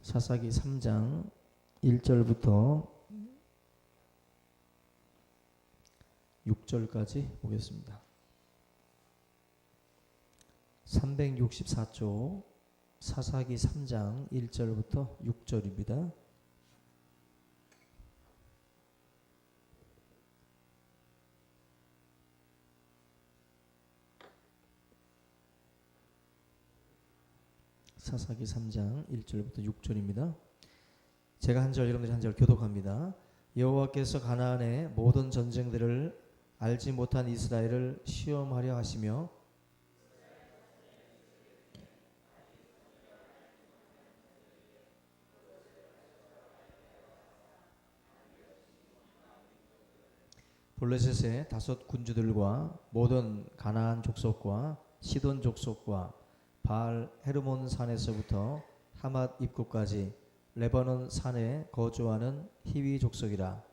사사기 3장 1절부터 6절까지 보겠습니다. 364조 사사기 3장 1절부터 6절입니다. 사사기 3장 1절부터 6절입니다. 제가 한 절, 여러분들이 한 절 교독합니다. 여호와께서 가나안의 모든 전쟁들을 알지 못한 이스라엘을 시험하려 하시며 블레셋의 5 군주들과 모든 가나안 족속과 시돈 족속과 바알 헤르몬 산에서부터 하맛 입구까지 레바논 산에 거주하는 히위 족속이라.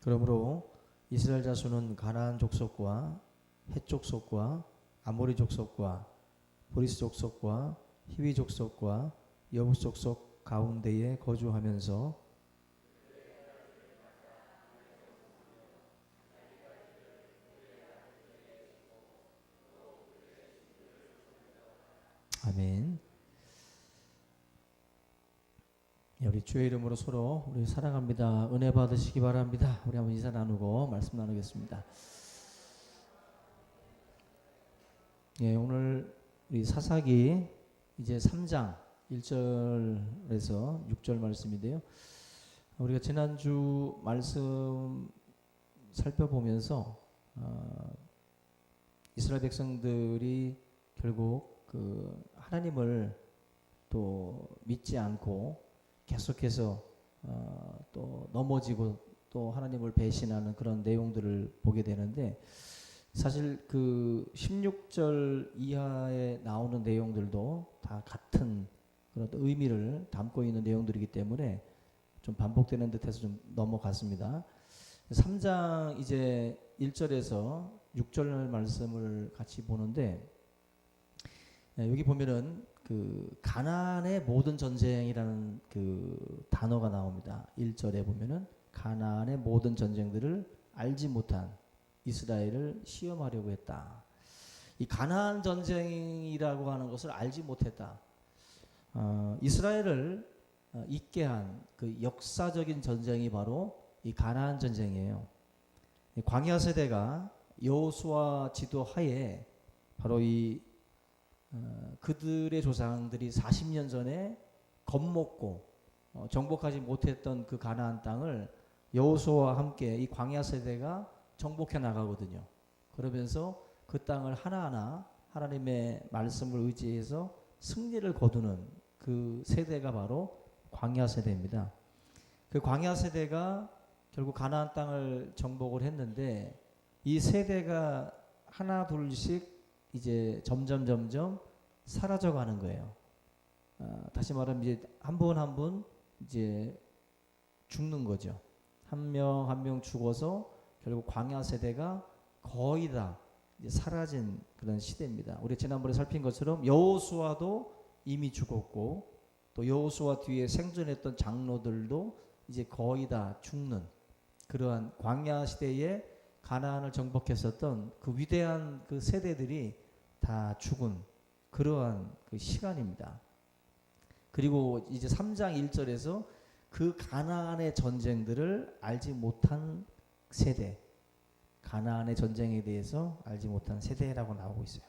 그러므로 이스라엘 자손은 가나안 족속과 헷 족속과 아모리 족속과 보리스 족속과 히위 족속과 여부 족속 가운데에 거주하면서 아멘. 우리 주의 이름으로 서로 우리 사랑합니다. 은혜 받으시기 바랍니다. 우리 한번 인사 나누고 말씀 나누겠습니다. 예, 오늘 우리 사사기 이제 3장 1절에서 6절 말씀인데요. 우리가 지난주 말씀 살펴보면서 이스라엘 백성들이 결국 그 하나님을 또 믿지 않고 계속해서 또 넘어지고 또 하나님을 배신하는 그런 내용들을 보게 되는데, 사실 그 16절 이하에 나오는 내용들도 다 같은 그런 의미를 담고 있는 내용들이기 때문에 좀 반복되는 듯해서 좀 넘어갔습니다. 3장 이제 1절에서 6절 말씀을 같이 보는데, 여기 보면은 그 가나안의 모든 전쟁이라는 그 단어가 나옵니다. 1절에 보면은 가나안의 모든 전쟁들을 알지 못한 이스라엘을 시험하려고 했다. 이 가나안 전쟁이라고 하는 것을 알지 못했다. 이스라엘을 있게 한 그 역사적인 전쟁이 바로 이 가나안 전쟁이에요. 광야 세대가 여호수아 지도 하에 바로 이 그들의 조상들이 40년 전에 겁먹고 정복하지 못했던 그 가나안 땅을 여호수아와 함께 이 광야 세대가 정복해 나가거든요. 그러면서 그 땅을 하나하나 하나님의 말씀을 의지해서 승리를 거두는 그 세대가 바로 광야 세대입니다. 그 광야 세대가 결국 가나안 땅을 정복을 했는데, 이 세대가 하나 둘씩 이제 점점 사라져가는 거예요. 다시 말하면 이제 한 분 한 분 이제 죽는 거죠. 한 명 한 명 죽어서 결국 광야 세대가 거의 다 이제 사라진 그런 시대입니다. 우리 지난번에 살핀 것처럼 여호수아도 이미 죽었고, 또 여호수아 뒤에 생존했던 장로들도 이제 거의 다 죽는 그러한 광야 시대에 가나안을 정복했었던 그 위대한 그 세대들이 다 죽은 그러한 그 시간입니다. 그리고 이제 3장 1절에서 그 가나안의 전쟁들을 알지 못한 세대, 가나안의 전쟁에 대해서 알지 못한 세대라고 나오고 있어요.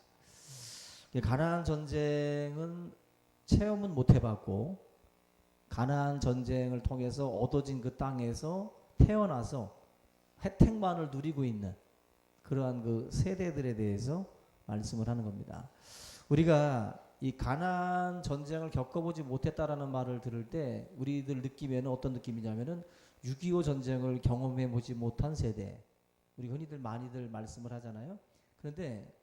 가나안 전쟁은 체험은 못 해봤고, 가나안 전쟁을 통해서 얻어진 그 땅에서 태어나서 혜택만을 누리고 있는 그러한 그 세대들에 대해서 말씀을 하는 겁니다. 우리가 이 가나안 전쟁을 겪어보지 못했다라는 말을 들을 때 우리들 느낌에는 어떤 느낌이냐면은 6.25 전쟁을 경험해보지 못한 세대, 우리 흔히들 많이들 말씀을 하잖아요. 그런데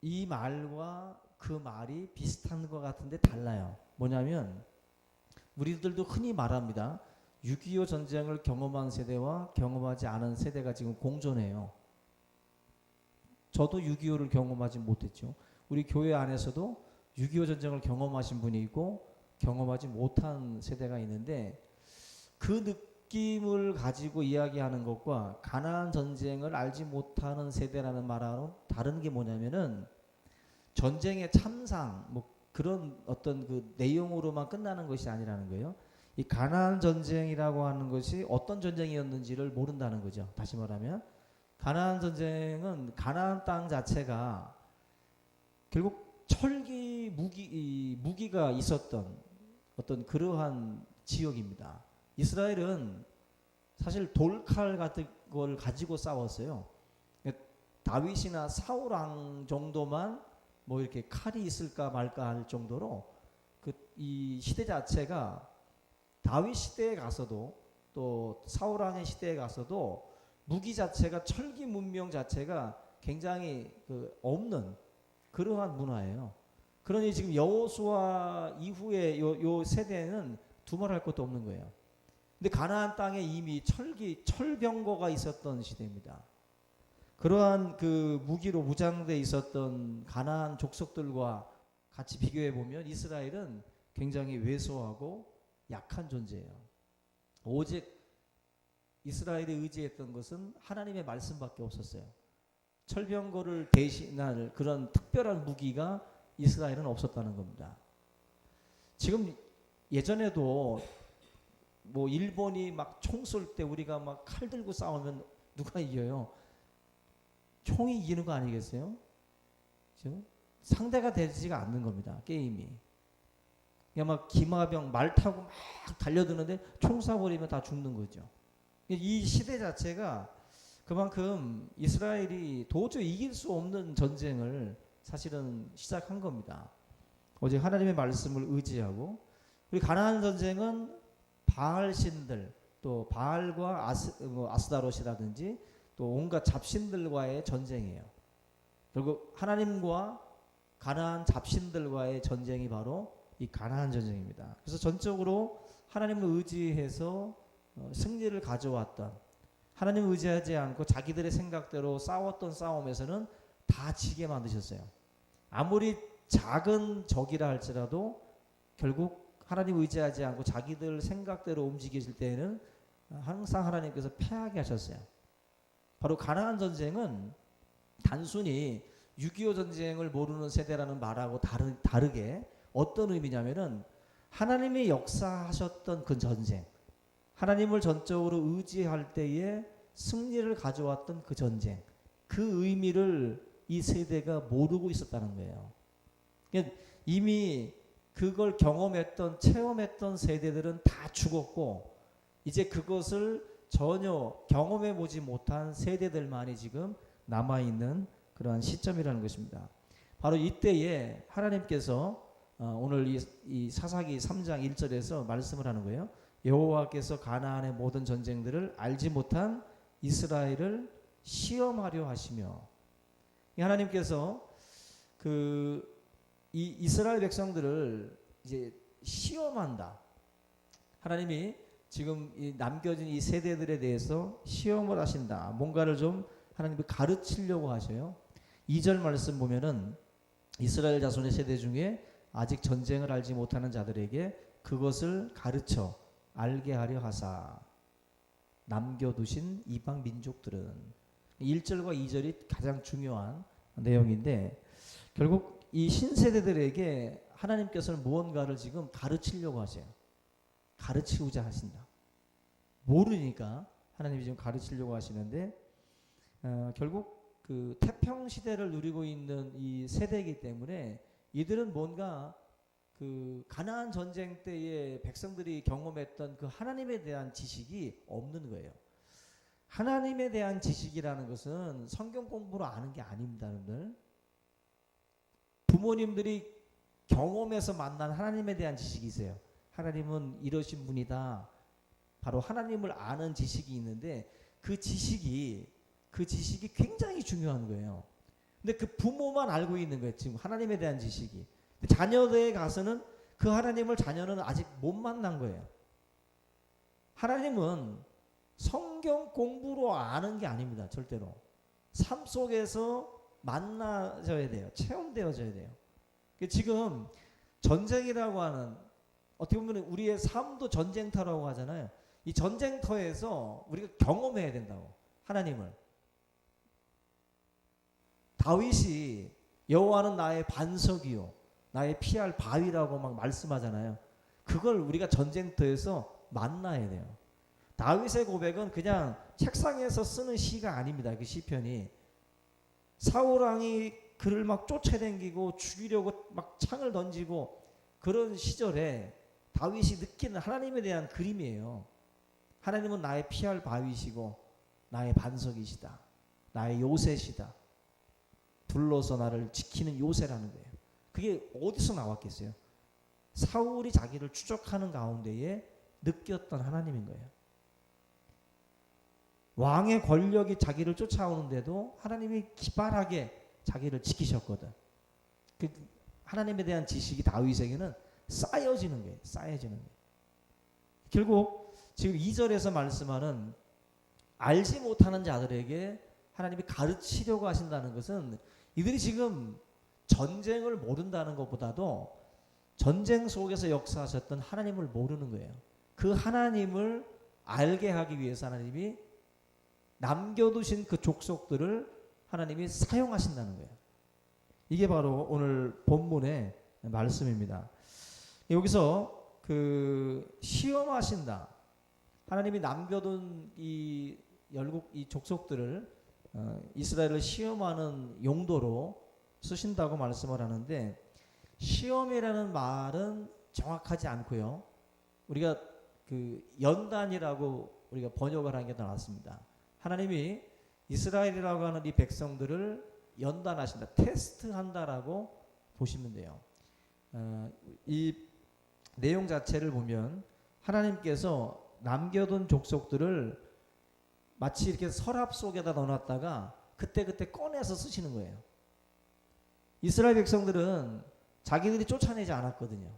이 말과 그 말이 비슷한 것 같은데 달라요. 뭐냐면 우리들도 흔히 말합니다. 6.25 전쟁을 경험한 세대와 경험하지 않은 세대가 지금 공존해요. 저도 6.25를 경험하지 못했죠. 우리 교회 안에서도 6.25 전쟁을 경험하신 분이 있고 경험하지 못한 세대가 있는데, 그 느낌을 가지고 이야기하는 것과 가나안 전쟁을 알지 못하는 세대라는 말하고는 다른 게 뭐냐면은, 전쟁의 참상 뭐 그런 어떤 그 내용으로만 끝나는 것이 아니라는 거예요. 이 가나안 전쟁이라고 하는 것이 어떤 전쟁이었는지를 모른다는 거죠. 다시 말하면 가나안 전쟁은 가나안 땅 자체가 결국 철기 무기가 있었던 어떤 그러한 지역입니다. 이스라엘은 사실 돌칼 같은 걸 가지고 싸웠어요. 다윗이나 사울 왕 정도만 뭐 이렇게 칼이 있을까 말까 할 정도로 이 시대 자체가 다윗 시대에 가서도 또 사울 왕의 시대에 가서도 무기 자체가 철기 문명 자체가 굉장히 없는 그러한 문화예요. 그러니 지금 여호수아 이후에 요 세대는 두말할 것도 없는 거예요. 근데 가나안 땅에 이미 철병거가 있었던 시대입니다. 그러한 그 무기로 무장돼 있었던 가나안 족속들과 같이 비교해 보면 이스라엘은 굉장히 왜소하고 약한 존재예요. 오직 이스라엘이 의지했던 것은 하나님의 말씀밖에 없었어요. 철병거를 대신할 그런 특별한 무기가 이스라엘은 없었다는 겁니다. 지금 예전에도 뭐 일본이 막 총 쏠 때 우리가 막 칼 들고 싸우면 누가 이겨요? 총이 이기는 거 아니겠어요? 그렇죠? 상대가 되지가 않는 겁니다. 게임이. 그냥 막 기마병 말 타고 막 달려드는데 총 쏴버리면 다 죽는 거죠. 이 시대 자체가 그만큼 이스라엘이 도저히 이길 수 없는 전쟁을 사실은 시작한 겁니다. 오직 하나님의 말씀을 의지하고, 그리고 가나안 전쟁은 바알 신들, 또 바알과 아스다롯이라든지 또 온갖 잡신들과의 전쟁이에요. 결국 하나님과 가나안 잡신들과의 전쟁이 바로 이 가나안 전쟁입니다. 그래서 전적으로 하나님을 의지해서 승리를 가져왔던, 하나님을 의지하지 않고 자기들의 생각대로 싸웠던 싸움에서는 다 지게 만드셨어요. 아무리 작은 적이라 할지라도 결국 하나님 의지하지 않고 자기들 생각대로 움직이실 때에는 항상 하나님께서 패하게 하셨어요. 바로 가나안 전쟁은 단순히 6.25 전쟁을 모르는 세대라는 말하고 다르게 어떤 의미냐면은 하나님이 역사하셨던 그 전쟁, 하나님을 전적으로 의지할 때에 승리를 가져왔던 그 전쟁, 그 의미를 이 세대가 모르고 있었다는 거예요. 이미 그걸 경험했던, 체험했던 세대들은 다 죽었고, 이제 그것을 전혀 경험해 보지 못한 세대들만이 지금 남아있는 그러한 시점이라는 것입니다. 바로 이때에 하나님께서 오늘 이 사사기 3장 1절에서 말씀을 하는 거예요. 여호와께서 가나안의 모든 전쟁들을 알지 못한 이스라엘을 시험하려 하시며, 하나님께서 이 이스라엘 백성들을 이제 시험한다. 하나님이 지금 이 남겨진 이 세대들에 대해서 시험을 하신다. 뭔가를 좀 하나님이 가르치려고 하셔요. 2절 말씀 보면은 이스라엘 자손의 세대 중에 아직 전쟁을 알지 못하는 자들에게 그것을 가르쳐 알게 하려 하사 남겨두신 이방 민족들은, 1절과 2절이 가장 중요한 내용인데, 결국 이 신세대들에게 하나님께서는 무언가를 지금 가르치려고 하세요. 가르치고자 하신다. 모르니까 하나님이 지금 가르치려고 하시는데, 결국 그 태평 시대를 누리고 있는 이 세대이기 때문에 이들은 뭔가 그 가나안 전쟁 때의 백성들이 경험했던 그 하나님에 대한 지식이 없는 거예요. 하나님에 대한 지식이라는 것은 성경 공부로 아는 게 아닙니다, 여러분들. 부모님들이 경험해서 만난 하나님에 대한 지식이 있어요. 하나님은 이러신 분이다. 바로 하나님을 아는 지식이 있는데 그 지식이 굉장히 중요한 거예요. 근데 그 부모만 알고 있는 거예요. 지금 하나님에 대한 지식이. 자녀들에 가서는 그 그 하나님을 자녀는 아직 못 만난 거예요. 하나님은 성경 공부로 아는 게 아닙니다. 절대로. 삶 속에서 만나져야 돼요. 체험되어져야 돼요. 지금 전쟁이라고 하는, 어떻게 보면 우리의 삶도 전쟁터라고 하잖아요. 이 전쟁터에서 우리가 경험해야 된다고, 하나님을. 다윗이 여호와는 나의 반석이요 나의 피할 바위라고 막 말씀하잖아요. 그걸 우리가 전쟁터에서 만나야 돼요. 다윗의 고백은 그냥 책상에서 쓰는 시가 아닙니다. 그 시편이. 사울 왕이 그를 막 쫓아다니고 죽이려고 막 창을 던지고 그런 시절에 다윗이 느끼는 하나님에 대한 그림이에요. 하나님은 나의 피할 바위시고 나의 반석이시다. 나의 요새시다. 둘러서 나를 지키는 요새라는 거예요. 그게 어디서 나왔겠어요? 사울이 자기를 추적하는 가운데에 느꼈던 하나님인 거예요. 왕의 권력이 자기를 쫓아오는데도 하나님이 기발하게 자기를 지키셨거든. 그 하나님에 대한 지식이 다윗에게는 쌓여지는 거예요. 쌓여지는 거예요. 결국 지금 2절에서 말씀하는 알지 못하는 자들에게 하나님이 가르치려고 하신다는 것은 이들이 지금 전쟁을 모른다는 것보다도 전쟁 속에서 역사하셨던 하나님을 모르는 거예요. 그 하나님을 알게 하기 위해서 하나님이 남겨두신 그 족속들을 하나님이 사용하신다는 거예요. 이게 바로 오늘 본문의 말씀입니다. 여기서 그 시험하신다. 하나님이 남겨둔 이 열국 이 족속들을 이스라엘을 시험하는 용도로 쓰신다고 말씀을 하는데, 시험이라는 말은 정확하지 않고요. 우리가 그 연단이라고 우리가 번역을 한 게 나왔습니다. 하나님이 이스라엘이라고 하는 이 백성들을 연단하신다, 테스트한다라고 보시면 돼요. 이 내용 자체를 보면 하나님께서 남겨둔 족속들을 마치 이렇게 서랍 속에다 넣어놨다가 그때그때 꺼내서 쓰시는 거예요. 이스라엘 백성들은 자기들이 쫓아내지 않았거든요.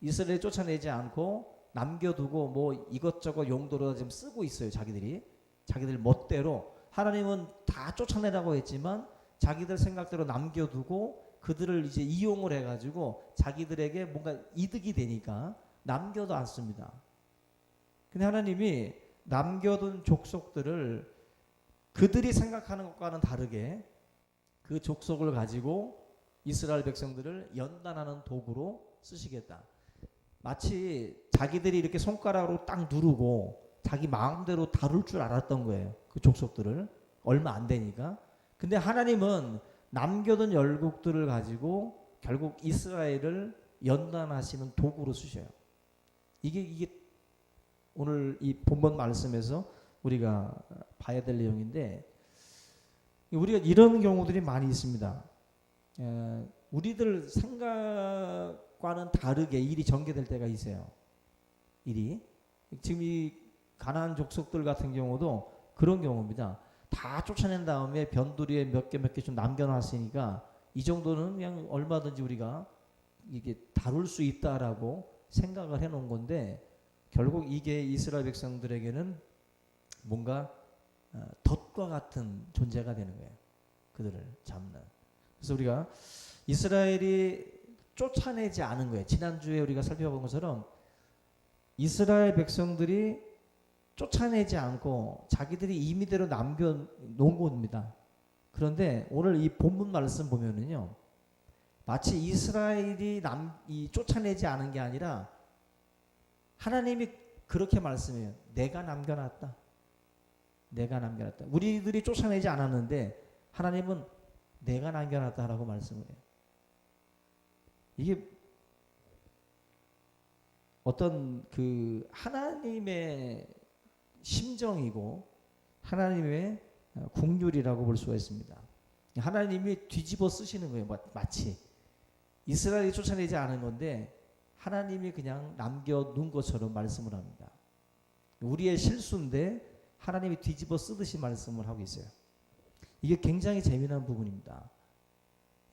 이스라엘이 쫓아내지 않고 남겨두고 뭐 이것저것 용도로 지금 쓰고 있어요. 자기들 멋대로. 하나님은 다 쫓아내라고 했지만 자기들 생각대로 남겨두고 그들을 이제 이용을 해가지고 자기들에게 뭔가 이득이 되니까 남겨도 않습니다. 근데 하나님이 남겨둔 족속들을 그들이 생각하는 것과는 다르게 그 족속을 가지고 이스라엘 백성들을 연단하는 도구로 쓰시겠다. 마치 자기들이 이렇게 손가락으로 딱 누르고 자기 마음대로 다룰 줄 알았던 거예요. 그 족속들을. 얼마 안 되니까. 근데 하나님은 남겨둔 열국들을 가지고 결국 이스라엘을 연단하시는 도구로 쓰셔요. 이게 오늘 이 본문 말씀에서 우리가 봐야 될 내용인데, 우리가 이런 경우들이 많이 있습니다. 우리들 생각과는 다르게 일이 전개될 때가 있어요. 일이. 지금 이 가나안 족속들 같은 경우도 그런 경우입니다. 다 쫓아낸 다음에 변두리에 몇 개 좀 남겨놨으니까 이 정도는 그냥 얼마든지 우리가 이게 다룰 수 있다라고 생각을 해놓은 건데, 결국 이게 이스라엘 백성들에게는 뭔가 덫과 같은 존재가 되는 거예요. 그들을 잡는. 그래서 우리가 이스라엘이 쫓아내지 않은 거예요. 지난주에 우리가 살펴본 것처럼 이스라엘 백성들이 쫓아내지 않고 자기들이 임의대로 남겨놓은 겁니다. 그런데 오늘 이 본문 말씀 보면은요, 마치 이스라엘이 쫓아내지 않은 게 아니라 하나님이 그렇게 말씀해요. 내가 남겨놨다. 내가 남겨놨다. 우리들이 쫓아내지 않았는데 하나님은 내가 남겨놨다라고 말씀을 해요. 이게 어떤 그 하나님의 심정이고 하나님의 국률이라고 볼 수가 있습니다. 하나님이 뒤집어 쓰시는 거예요. 마치 이스라엘이 쫓아내지 않은 건데 하나님이 그냥 남겨놓은 것처럼 말씀을 합니다. 우리의 실수인데 하나님이 뒤집어 쓰듯이 말씀을 하고 있어요. 이게 굉장히 재미난 부분입니다.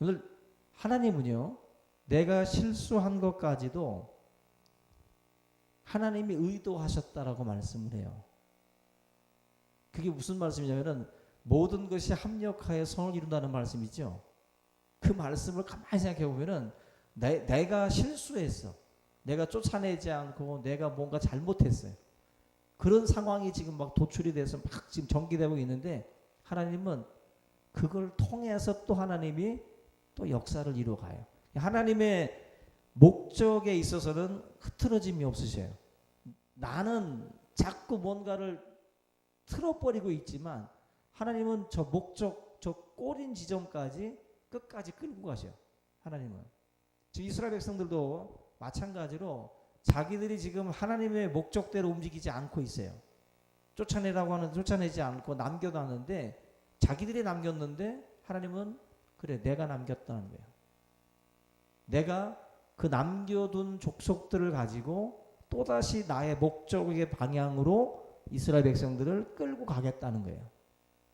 오늘 하나님은요, 내가 실수한 것까지도 하나님이 의도하셨다라고 말씀을 해요. 그게 무슨 말씀이냐면은 모든 것이 합력하여 성을 이룬다는 말씀이죠. 그 말씀을 가만히 생각해 보면은 내가 실수했어. 내가 쫓아내지 않고 내가 뭔가 잘못했어요. 그런 상황이 지금 막 도출이 돼서 막 지금 전개되고 있는데 하나님은 그걸 통해서 또 하나님이 또 역사를 이루어가요. 하나님의 목적에 있어서는 흐트러짐이 없으셔요. 나는 자꾸 뭔가를 틀어버리고 있지만 하나님은 저 목적, 저 꼬린 지점까지 끝까지 끌고 가셔요. 하나님은. 지금 이스라엘 백성들도 마찬가지로 자기들이 지금 하나님의 목적대로 움직이지 않고 있어요. 쫓아내라고 하는 쫓아내지 않고 남겨놨는데 자기들이 남겼는데 하나님은 그래 내가 남겼다는 거예요. 내가 그 남겨둔 족속들을 가지고 또다시 나의 목적의 방향으로 이스라엘 백성들을 끌고 가겠다는 거예요.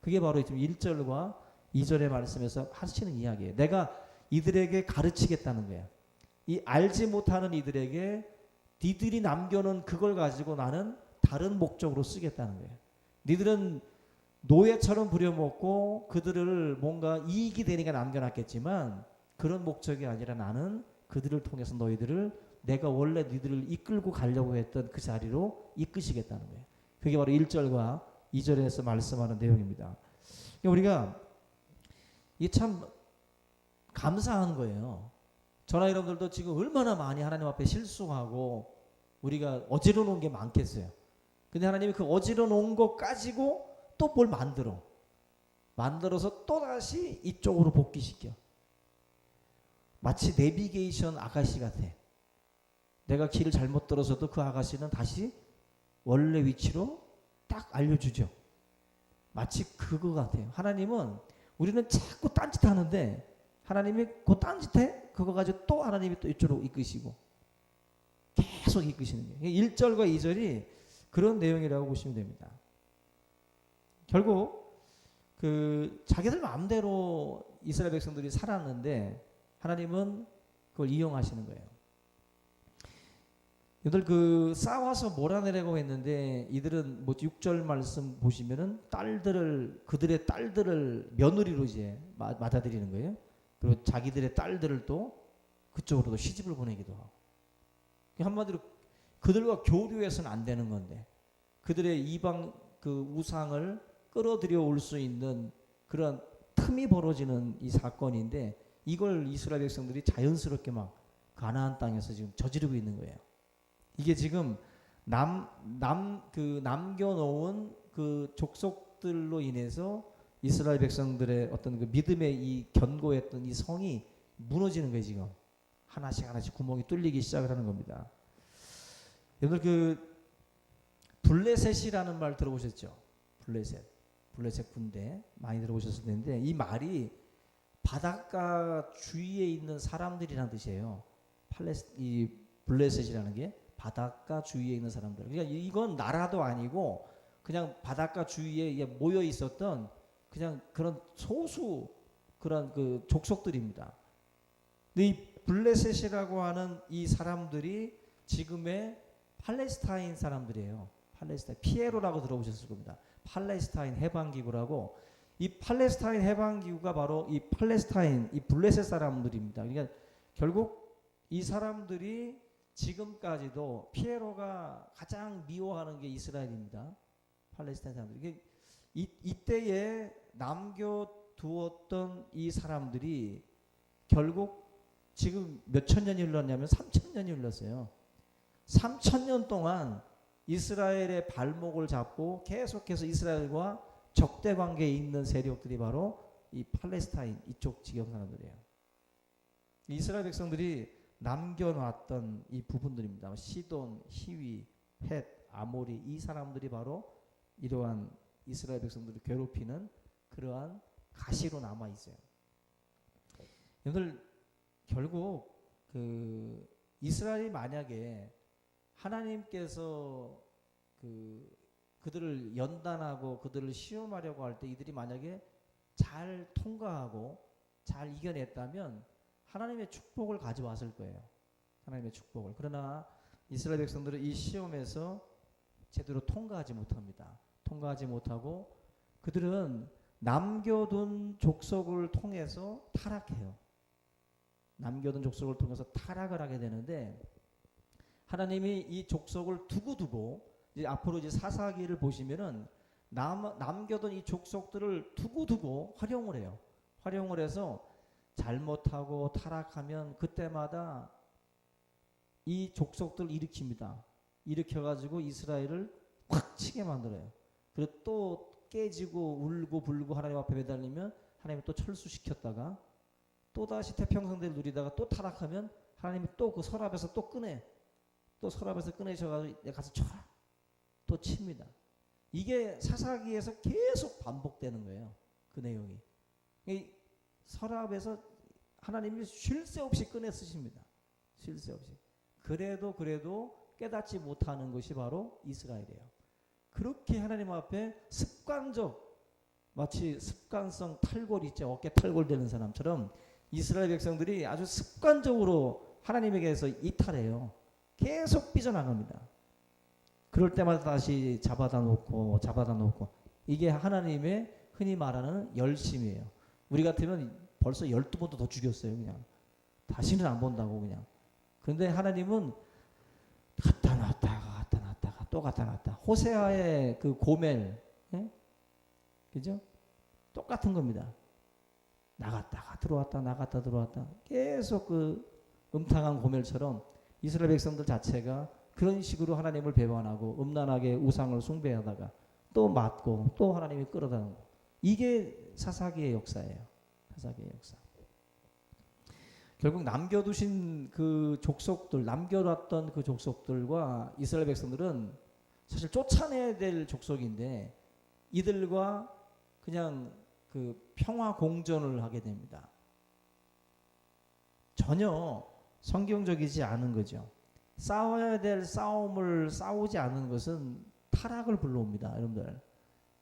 그게 바로 지금 1절과 2절의 말씀에서 하시는 이야기예요. 내가 이들에게 가르치겠다는 거예요. 이 알지 못하는 이들에게 니들이 남겨놓은 그걸 가지고 나는 다른 목적으로 쓰겠다는 거예요. 니들은 노예처럼 부려먹고 그들을 뭔가 이익이 되니까 남겨놨겠지만 그런 목적이 아니라 나는 그들을 통해서 너희들을 내가 원래 니들을 이끌고 가려고 했던 그 자리로 이끄시겠다는 거예요. 그게 바로 1절과 2절에서 말씀하는 내용입니다. 우리가 이게 참 감사한 거예요. 저나 여러분들도 지금 얼마나 많이 하나님 앞에 실수하고 우리가 어지러 놓은 게 많겠어요. 근데 하나님이 그 어지러 놓은 거 가지고 또 뭘 만들어서 또다시 이쪽으로 복귀시켜. 마치 내비게이션 아가씨 같아. 내가 길을 잘못 들어서도 그 아가씨는 다시 원래 위치로 딱 알려주죠. 마치 그거 같아요. 하나님은 우리는 자꾸 딴짓하는데 하나님이 그 딴짓해 그거 가지고 또 하나님이 또 이쪽으로 이끄시고 계속 이끄시는 거예요. 1절과 2절이 그런 내용이라고 보시면 됩니다. 결국 그 자기들 마음대로 이스라엘 백성들이 살았는데 하나님은 그걸 이용하시는 거예요. 이들 그 싸워서 몰아내려고 했는데 이들은 뭐 6절 말씀 보시면은 그들의 딸들을 며느리로 이제 맞아들이는 거예요. 그리고 자기들의 딸들을 또 그쪽으로도 시집을 보내기도 하고. 한마디로 그들과 교류해서는 안 되는 건데 그들의 이방 그 우상을 끌어들여 올 수 있는 그런 틈이 벌어지는 이 사건인데 이걸 이스라엘 백성들이 자연스럽게 막 가나안 땅에서 지금 저지르고 있는 거예요. 이게 지금 남겨놓은 그 족속들로 인해서 이스라엘 백성들의 어떤 그 믿음의 이 견고했던 이 성이 무너지는 거예요. 지금 하나씩 구멍이 뚫리기 시작을 하는 겁니다. 여러분 그 블레셋이라는 말 들어보셨죠? 블레셋 군대 많이 들어보셨을 텐데 이 말이 바닷가 주위에 있는 사람들이라는 뜻이에요. 이 블레셋이라는 게 바닷가 주위에 있는 사람들. 그러니까 이건 나라도 아니고 그냥 바닷가 주위에 모여 있었던 그냥 그런 소수 그런 그 족속들입니다. 근데 이 블레셋이라고 하는 이 사람들이 지금의 팔레스타인 사람들이에요. 팔레스타인 피에로라고 들어보셨을 겁니다. 팔레스타인 해방기구라고 이 팔레스타인 해방기구가 바로 이 팔레스타인 이 블레셋 사람들입니다. 그러니까 결국 이 사람들이 지금까지도 피에로가 가장 미워하는 게 이스라엘입니다. 팔레스타인 사람들. 이때에 남겨두었던 이 사람들이 결국 지금 몇천 년이 흘렀냐면 3,000년이 흘렀어요. 3,000년 동안 이스라엘의 발목을 잡고 계속해서 이스라엘과 적대 관계에 있는 세력들이 바로 이 팔레스타인 이쪽 지경 사람들이에요. 이스라엘 백성들이 남겨놨던 이 부분들입니다. 시돈, 히위, 헷, 아모리 이 사람들이 바로 이러한 이스라엘 백성들을 괴롭히는 그러한 가시로 남아 있어요. 여러분들 결국 그 이스라엘이 만약에 하나님께서 그들을 연단하고 그들을 시험하려고 할 때 이들이 만약에 잘 통과하고 잘 이겨냈다면 하나님의 축복을 가져왔을 거예요. 하나님의 축복을. 그러나 이스라엘 백성들은 이 시험에서 제대로 통과하지 못합니다. 통과하지 못하고 그들은 남겨둔 족속을 통해서 타락해요. 남겨둔 족속을 통해서 타락을 하게 되는데 하나님이 이 족속을 두고두고 이제 앞으로 이제 사사기를 보시면은 남겨둔 이 족속들을 두고두고 활용을 해요. 활용을 해서 잘못하고 타락하면 그때마다 이 족속들을 일으킵니다. 일으켜가지고 이스라엘을 확 치게 만들어요. 그리고 또 깨지고 울고 불고 하나님 앞에 매달리면 하나님이 또 철수시켰다가 또다시 태평성대를 누리다가 또 타락하면 하나님이 또 그 서랍에서 또 꺼내. 또 서랍에서 꺼내셔가지고 내가 가서 쳐라. 또 칩니다. 이게 사사기에서 계속 반복되는 거예요. 그 내용이. 이 서랍에서 하나님이 쉴 새 없이 꺼내 쓰십니다. 쉴 새 없이. 그래도 깨닫지 못하는 것이 바로 이스라엘이에요. 그렇게 하나님 앞에 습관적, 마치 습관성 탈골 있죠. 어깨 탈골되는 사람처럼 이스라엘 백성들이 아주 습관적으로 하나님에게서 이탈해요. 계속 삐져나갑니다. 그럴 때마다 다시 잡아다 놓고 이게 하나님의 흔히 말하는 열심이에요. 우리 같으면 벌써 12번도 더 죽였어요. 그냥 다시는 안 본다고 그냥. 그런데 하나님은 갖다 놨다가 또 갖다 놨다. 호세아의 그 고멜, 예? 그죠? 똑같은 겁니다. 나갔다가 들어왔다 나갔다 들어왔다 계속 그 음탕한 고멜처럼 이스라엘 백성들 자체가 그런 식으로 하나님을 배반하고 음란하게 우상을 숭배하다가 또 맞고 또 하나님이 끌어다는 거. 이게 사사기의 역사예요. 사사기의 역사. 결국 남겨두신 그 족속들, 남겨놨던 그 족속들과 이스라엘 백성들은 사실 쫓아내야 될 족속인데 이들과 그냥 그 평화 공존을 하게 됩니다. 전혀 성경적이지 않은 거죠. 싸워야 될 싸움을 싸우지 않는 것은 타락을 불러옵니다. 여러분들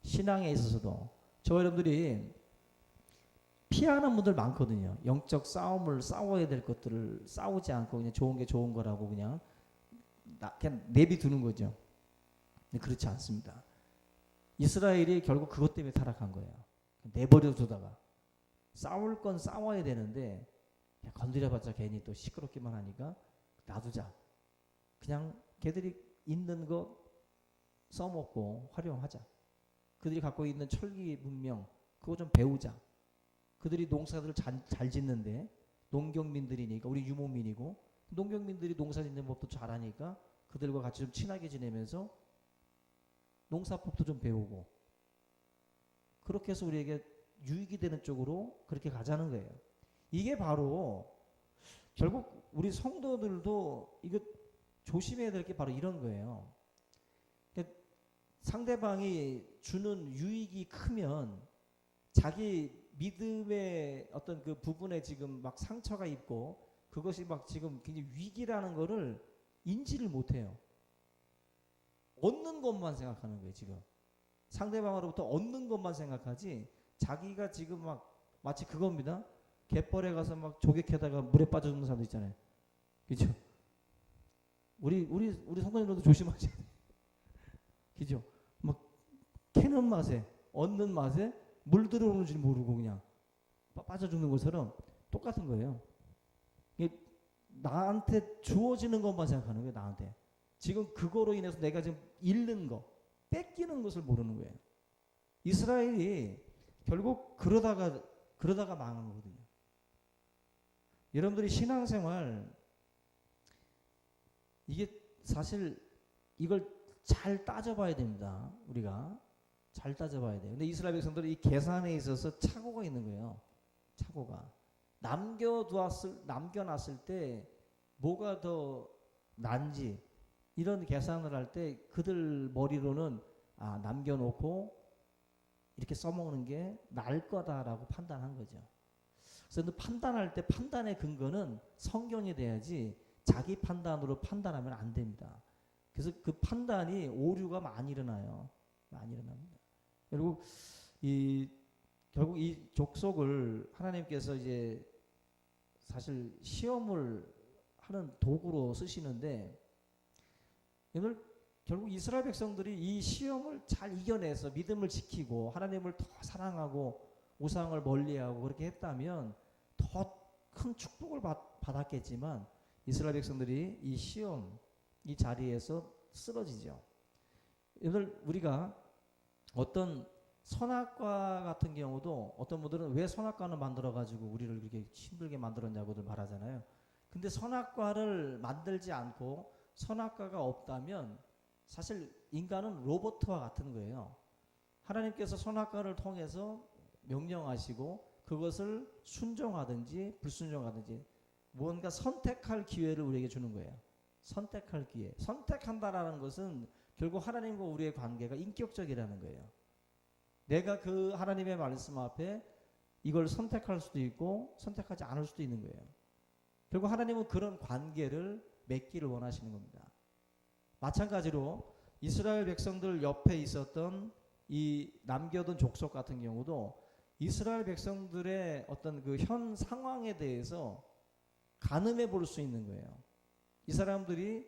신앙에 있어서도 저 여러분들이 피하는 분들 많거든요. 영적 싸움을 싸워야 될 것들을 싸우지 않고 그냥 좋은 게 좋은 거라고 그냥 내비두는 거죠. 근데 그렇지 않습니다. 이스라엘이 결국 그것 때문에 타락한 거예요. 내버려 두다가 싸울 건 싸워야 되는데 건드려봤자 괜히 또 시끄럽기만 하니까 놔두자. 그냥 걔들이 있는 거 써먹고 활용하자. 그들이 갖고 있는 철기 문명 그거 좀 배우자. 그들이 농사들을 잘 짓는데 농경민들이니까 우리 유목민이고 농경민들이 농사 짓는 법도 잘하니까 그들과 같이 좀 친하게 지내면서 농사법도 좀 배우고 그렇게 해서 우리에게 유익이 되는 쪽으로 그렇게 가자는 거예요. 이게 바로 결국 우리 성도들도 이거 조심해야 될 게 바로 이런 거예요. 상대방이 주는 유익이 크면 자기 믿음의 어떤 그 부분에 지금 막 상처가 있고 그것이 막 지금 굉장히 위기라는 거를 인지를 못해요. 얻는 것만 생각하는 거예요. 지금 상대방으로부터 얻는 것만 생각하지 자기가 지금 막 마치 그겁니다. 갯벌에 가서 막 조개캐다가 물에 빠져 죽는 사람도 있잖아요. 그죠? 우리 성도님들도 조심하셔야 돼요. 그죠? 막 캐는 맛에 얻는 맛에 물 들어오는 줄 모르고 그냥 빠져 죽는 것처럼 똑같은 거예요. 이게 나한테 주어지는 것만 생각하는 거예요. 나한테. 지금 그거로 인해서 내가 지금 잃는 거, 뺏기는 것을 모르는 거예요. 이스라엘이 결국 그러다가 망한 거거든요. 여러분들이 신앙생활 이게 사실 이걸 잘 따져봐야 됩니다. 우리가 잘 따져봐야 돼요. 근데 이스라엘 백성들은 이 계산에 있어서 착오가 있는 거예요. 착오가 남겨놨을 때 뭐가 더 난지 이런 계산을 할 때 그들 머리로는 남겨놓고 이렇게 써먹는 게 나을 거다라고 판단한 거죠. 그래서 판단할 때 판단의 근거는 성경이 돼야지 자기 판단으로 판단하면 안 됩니다. 그래서 그 판단이 오류가 많이 일어나요. 많이 일어납니다. 결국 이 족속을 하나님께서 이제 사실 시험을 하는 도구로 쓰시는데 오늘 결국 이스라엘 백성들이 이 시험을 잘 이겨내서 믿음을 지키고 하나님을 더 사랑하고 우상을 멀리하고 그렇게 했다면 더 큰 축복을 받았겠지만 이스라엘 백성들이 이 시험, 이 자리에서 쓰러지죠. 오늘 우리가 어떤 선악과 같은 경우도 어떤 분들은 왜 선악과를 만들어가지고 우리를 그렇게 힘들게 만들었냐고들 말하잖아요. 근데 선악과를 만들지 않고 선악과가 없다면 사실 인간은 로봇과 같은 거예요. 하나님께서 선악과를 통해서 명령하시고 그것을 순종하든지 불순종하든지 뭔가 선택할 기회를 우리에게 주는 거예요. 선택할 기회. 선택한다라는 것은 결국 하나님과 우리의 관계가 인격적이라는 거예요. 내가 그 하나님의 말씀 앞에 이걸 선택할 수도 있고 선택하지 않을 수도 있는 거예요. 결국 하나님은 그런 관계를 맺기를 원하시는 겁니다. 마찬가지로 이스라엘 백성들 옆에 있었던 이 남겨둔 족속 같은 경우도 이스라엘 백성들의 어떤 그 현 상황에 대해서 가늠해 볼 수 있는 거예요. 이 사람들이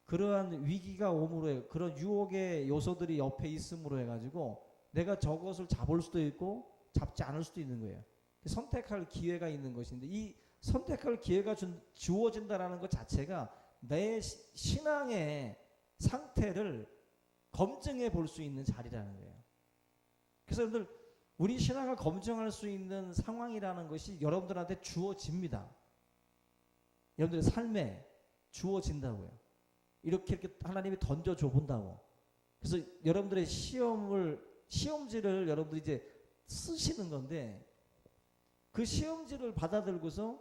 그러한 위기가 오므로 그런 유혹의 요소들이 옆에 있음으로 해가지고 내가 저것을 잡을 수도 있고 잡지 않을 수도 있는 거예요. 선택할 기회가 있는 것인데 이 선택할 기회가 주어진다라는 것 자체가 내 신앙의 상태를 검증해 볼 수 있는 자리라는 거예요. 그래서 여러분들 우리 신앙을 검증할 수 있는 상황이라는 것이 여러분들한테 주어집니다. 여러분들의 삶에 주어진다고요. 이렇게 하나님이 던져줘 본다고. 그래서 여러분들의 시험지를 여러분들이 이제 쓰시는 건데 그 시험지를 받아들고서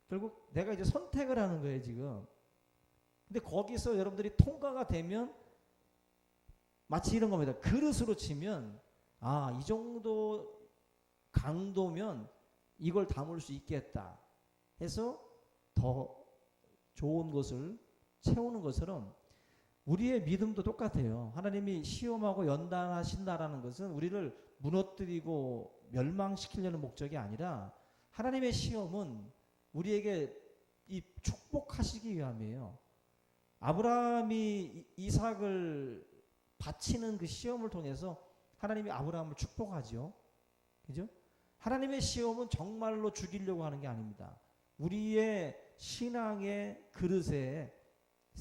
결국 내가 이제 선택을 하는 거예요, 지금. 근데 거기서 여러분들이 통과가 되면 마치 이런 겁니다. 그릇으로 치면 이 정도 강도면 이걸 담을 수 있겠다 해서 더 좋은 것을 채우는 것처럼 우리의 믿음도 똑같아요. 하나님이 시험하고 연단하신다라는 것은 우리를 무너뜨리고 멸망시키려는 목적이 아니라 하나님의 시험은 우리에게 이 축복하시기 위함이에요. 아브라함이 이삭을 바치는 그 시험을 통해서 하나님이 아브라함을 축복하죠. 그죠? 하나님의 시험은 정말로 죽이려고 하는 게 아닙니다. 우리의 신앙의 그릇에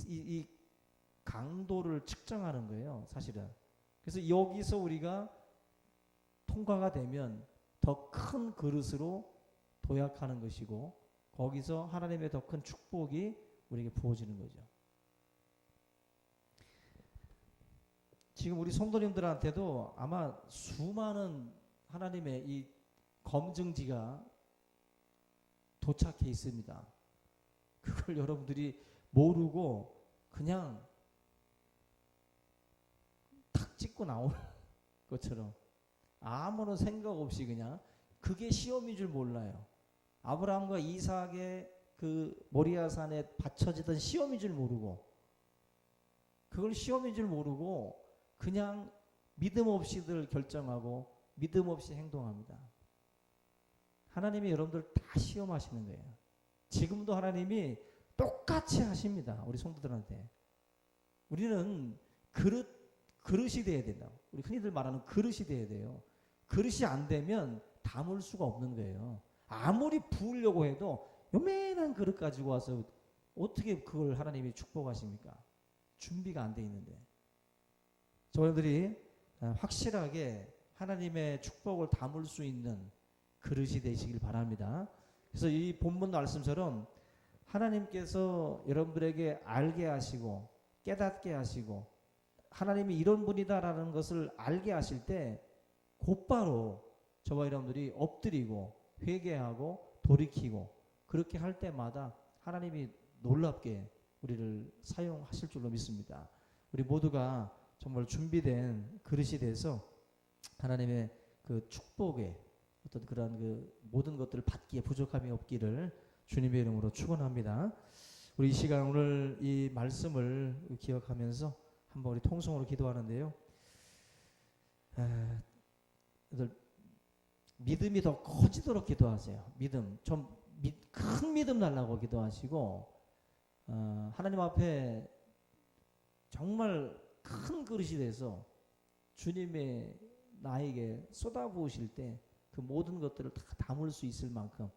이 강도를 측정하는 거예요, 사실은. 그래서 여기서 우리가 통과가 되면 더 큰 그릇으로 도약하는 것이고 거기서 하나님의 더 큰 축복이 우리에게 부어지는 거죠. 지금 우리 성도님들한테도 아마 수많은 하나님의 이 검증지가 도착해 있습니다. 그걸 여러분들이 모르고 그냥 탁 찍고 나오는 것처럼 아무런 생각 없이 그냥 그게 시험인 줄 몰라요. 아브라함과 이삭의 그 모리아산에 바쳐지던 시험인 줄 모르고 그걸 시험인 줄 모르고 그냥 믿음 없이들 결정하고 믿음 없이 행동합니다. 하나님이 여러분들 다 시험하시는 거예요. 지금도 하나님이 똑같이 하십니다. 우리 성도들한테. 우리는 그릇이 돼야 된다. 우리 흔히들 말하는 그릇이 돼야 돼요. 그릇이 안 되면 담을 수가 없는 거예요. 아무리 부으려고 해도 요만한 그릇 가지고 와서 어떻게 그걸 하나님이 축복하십니까? 준비가 안 돼 있는데. 저희들이 확실하게 하나님의 축복을 담을 수 있는 그릇이 되시길 바랍니다. 그래서 이 본문 말씀처럼 하나님께서 여러분들에게 알게 하시고 깨닫게 하시고 하나님이 이런 분이다라는 것을 알게 하실 때 곧바로 저와 여러분들이 엎드리고 회개하고 돌이키고 그렇게 할 때마다 하나님이 놀랍게 우리를 사용하실 줄로 믿습니다. 우리 모두가 정말 준비된 그릇이 돼서 하나님의 그 축복의 어떤 그러한 그 모든 것들을 받기에 부족함이 없기를 주님의 이름으로 축원합니다. 우리 이 시간 오늘 이 말씀을 기억하면서 한번 우리 통성으로 기도하는데요. 믿음이 더 커지도록 기도하세요. 믿음 좀 큰 믿음 달라고 기도하시고 하나님 앞에 정말 큰 그릇이 돼서 주님의 나에게 쏟아부으실 때 그 모든 것들을 다 담을 수 있을 만큼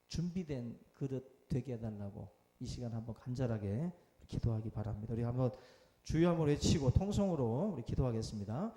준비된 그릇 되게 해달라고 이 시간 한번 간절하게 기도하기 바랍니다. 우리 한번 주여 한번 외치고 통성으로 우리 기도하겠습니다.